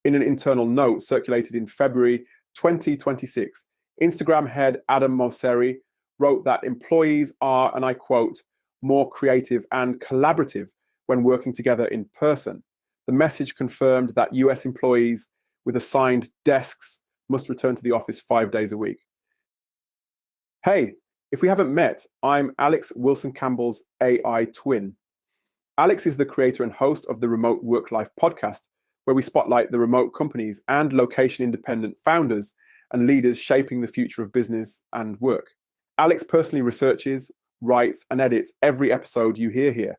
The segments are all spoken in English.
In an internal note circulated in February 2026, Instagram head Adam Mosseri wrote that employees are, and I quote, more creative and collaborative when working together in person. The message confirmed that US employees with assigned desks must return to the office 5 days a week. Hey, if we haven't met, I'm Alex Wilson Campbell's AI twin. Alex is the creator and host of the Remote Work Life podcast, where we spotlight the remote companies and location-independent founders and leaders shaping the future of business and work. Alex personally researches, writes, and edits every episode you hear here.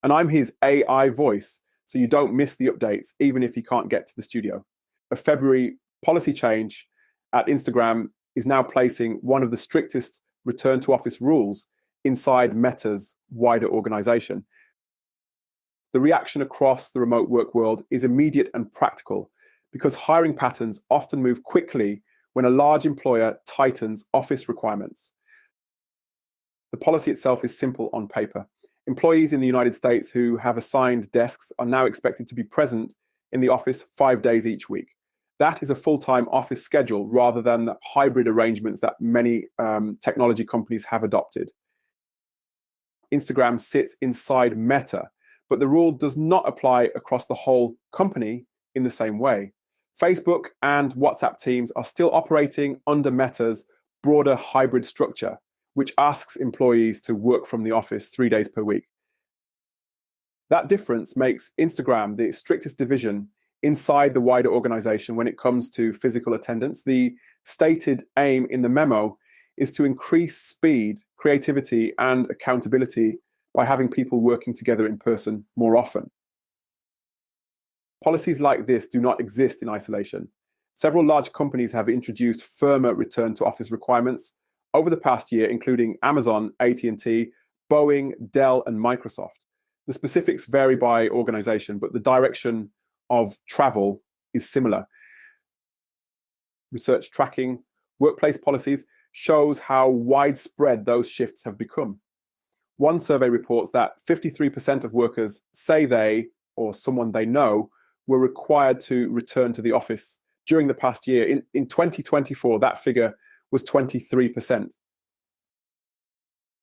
And I'm his AI voice, so you don't miss the updates, even if he can't get to the studio. A February policy change at Instagram is now placing one of the strictest return to office rules inside Meta's wider organization. The reaction across the remote work world is immediate and practical because hiring patterns often move quickly when a large employer tightens office requirements. The policy itself is simple on paper. Employees in the United States who have assigned desks are now expected to be present in the office 5 days each week. That is a full-time office schedule rather than the hybrid arrangements that many technology companies have adopted. Instagram sits inside Meta, but the rule does not apply across the whole company in the same way. Facebook and WhatsApp teams are still operating under Meta's broader hybrid structure, which asks employees to work from the office 3 days per week. That difference makes Instagram the strictest division inside the wider organization when it comes to physical attendance. The stated aim in the memo is to increase speed, creativity, and accountability by having people working together in person more often. Policies like this do not exist in isolation. Several large companies have introduced firmer return to office requirements over the past year, including Amazon, AT&T, Boeing, Dell, and Microsoft. The specifics vary by organization, but the direction of travel is similar. Research tracking workplace policies shows how widespread those shifts have become. One survey reports that 53% of workers say they or someone they know were required to return to the office during the past year. In 2024, that figure was 23%.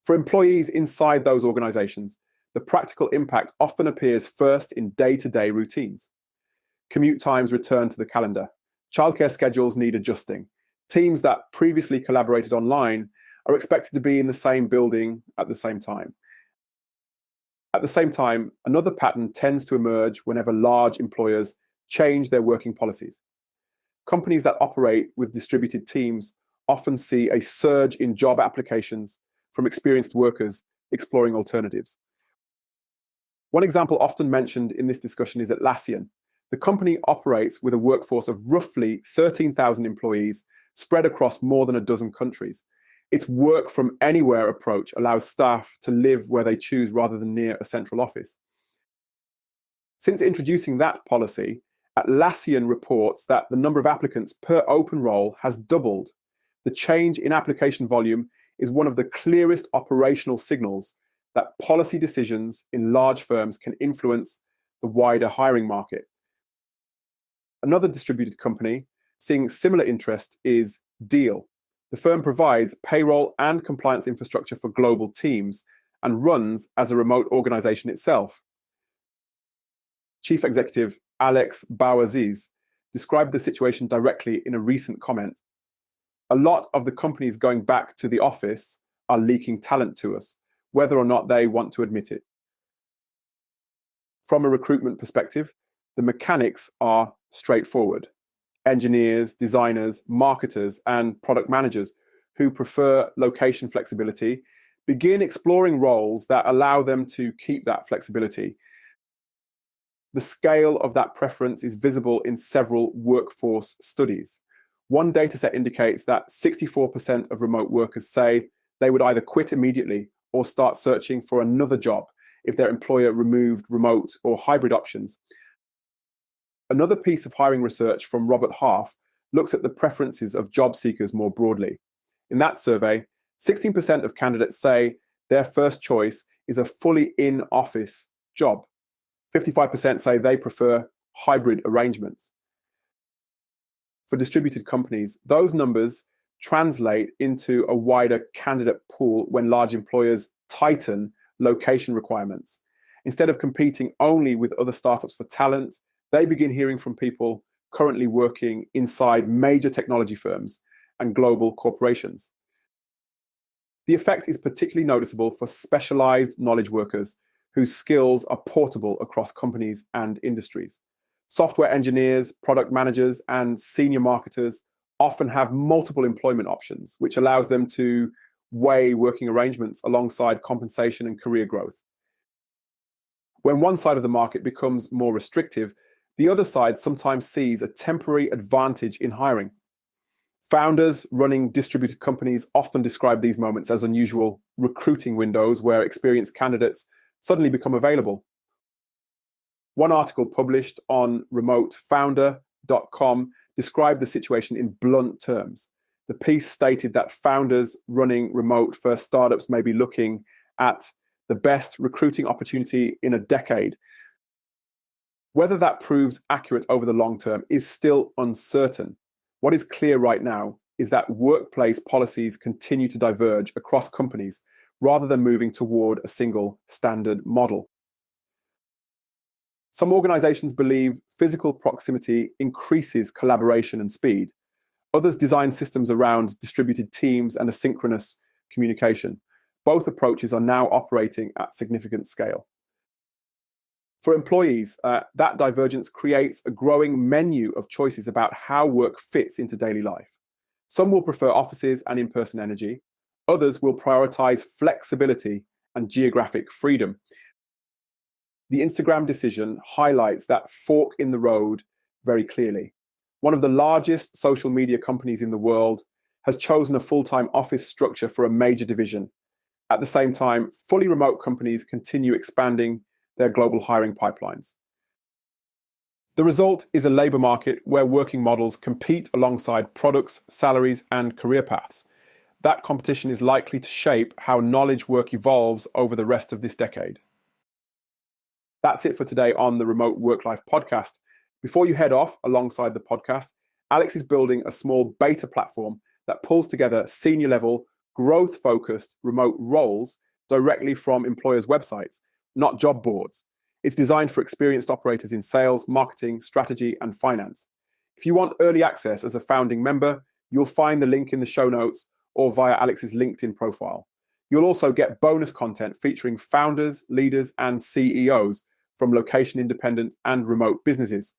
For employees inside those organizations, the practical impact often appears first in day-to-day routines. Commute times return to the calendar. Childcare schedules need adjusting. Teams that previously collaborated online are expected to be in the same building at the same time. At the same time, another pattern tends to emerge whenever large employers change their working policies. Companies that operate with distributed teams often see a surge in job applications from experienced workers exploring alternatives. One example often mentioned in this discussion is Atlassian. The company operates with a workforce of roughly 13,000 employees spread across more than a dozen countries. Its work from anywhere approach allows staff to live where they choose rather than near a central office. Since introducing that policy, Atlassian reports that the number of applicants per open role has doubled. The change in application volume is one of the clearest operational signals that policy decisions in large firms can influence the wider hiring market. Another distributed company seeing similar interest is Deel. The firm provides payroll and compliance infrastructure for global teams and runs as a remote organization itself. Chief Executive Alex Bouaziz described the situation directly in a recent comment. A lot of the companies going back to the office are leaking talent to us, whether or not they want to admit it. From a recruitment perspective, the mechanics are straightforward. Engineers, designers, marketers, and product managers who prefer location flexibility begin exploring roles that allow them to keep that flexibility. The scale of that preference is visible in several workforce studies. One dataset indicates that 64% of remote workers say they would either quit immediately or start searching for another job if their employer removed remote or hybrid options. Another piece of hiring research from Robert Half looks at the preferences of job seekers more broadly. In that survey, 16% of candidates say their first choice is a fully in-office job. 55% say they prefer hybrid arrangements. For distributed companies, those numbers translate into a wider candidate pool when large employers tighten location requirements. Instead of competing only with other startups for talent, they begin hearing from people currently working inside major technology firms and global corporations. The effect is particularly noticeable for specialized knowledge workers whose skills are portable across companies and industries. Software engineers, product managers, and senior marketers often have multiple employment options, which allows them to weigh working arrangements alongside compensation and career growth. When one side of the market becomes more restrictive, the other side sometimes sees a temporary advantage in hiring. Founders running distributed companies often describe these moments as unusual recruiting windows where experienced candidates suddenly become available. One article published on remotefounder.com described the situation in blunt terms. The piece stated that founders running remote-first startups may be looking at the best recruiting opportunity in a decade. Whether that proves accurate over the long term is still uncertain. What is clear right now is that workplace policies continue to diverge across companies rather than moving toward a single standard model. Some organizations believe physical proximity increases collaboration and speed. Others design systems around distributed teams and asynchronous communication. Both approaches are now operating at significant scale. For employees, that divergence creates a growing menu of choices about how work fits into daily life. Some will prefer offices and in-person energy. Others will prioritize flexibility and geographic freedom. The Instagram decision highlights that fork in the road very clearly. One of the largest social media companies in the world has chosen a full-time office structure for a major division. At the same time, fully remote companies continue expanding their global hiring pipelines. The result is a labor market where working models compete alongside products, salaries, and career paths. That competition is likely to shape how knowledge work evolves over the rest of this decade. That's it for today on the Remote Work Life podcast. Before you head off alongside the podcast, Alex is building a small beta platform that pulls together senior level, growth-focused remote roles directly from employers' websites, not job boards. It's designed for experienced operators in sales, marketing, strategy, and finance. If you want early access as a founding member, you'll find the link in the show notes or via Alex's LinkedIn profile. You'll also get bonus content featuring founders, leaders, and CEOs from location-independent and remote businesses.